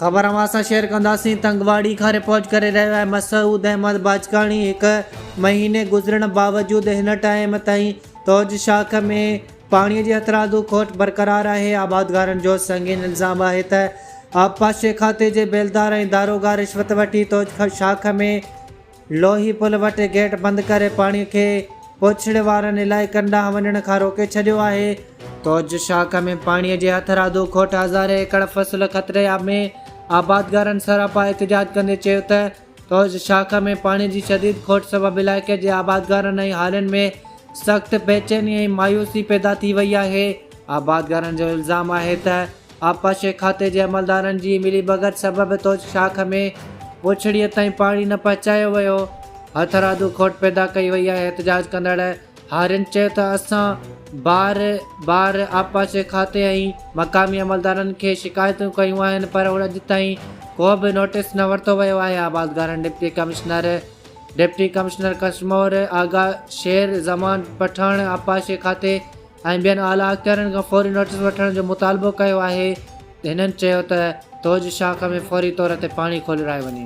खबर असां शेयर कंदासीं। तंगवाड़ी खां रिपोर्ट करे रहियो आहे मसूद अहमद बाजकाणी। हिकु महीने गुज़रण बावजूद हिन टाइम ताईं तौज शाख में पाणीअ जी हथरादू खोट बरक़रार आहे। आबादगारनि जो संगीन इल्ज़ाम आहे त आबपाशी खाते जे बेलदार ऐं दारोगा रिश्वत वठी तौज शाख में लोही पुल वटि गेट बंदि करे पाणीअ खे पोछड़े वारनि इलाइक़नि ॾांहुं वञण खां रोके छॾियो आहे। तौज शाख में पाणीअ जे हथरादू खोट हज़ारे एकड़ फ़सुल ख़तरे में। आबादगारनि सरापा एहतजाज कंदे चयो त तौज शाख में पाणी जी शदीद खोट सबबि इलाइक़े जे आबादगारनि ऐं हालियुनि में सख़्त बेचैनी ऐं मायूसी पैदा थी वई आहे। आबादगारनि जो इल्ज़ाम आहे त आबपाशी खाते जे अमलदारनि जी मिलीभगत सबबि तौज शाख में पुछड़ीअ ताईं पाणी न पहुचायो वियो। हथरादू खोट पैदा कई वई आहे। एहतजाज कंदड़ हारियुनि चयो त असां बार आबपाशी खाते ऐं मक़ामी अमलदारनि खे शिकायतूं कयूं आहिनि, पर अॼु ताईं को बि नोटिस न वरितो वियो आहे। आबादगारनि डिप्टी कमिश्नर कशमोर आगा शेर ज़मान पठान आबपाशी खाते ऐं ॿियनि आला अख़्तियारनि खां फौरी नोटिस वठण जो मुतालबो कयो आहे। हिननि चयो त तौज शाख में फौरी तौर ते पाणी खोलिरायो वञे।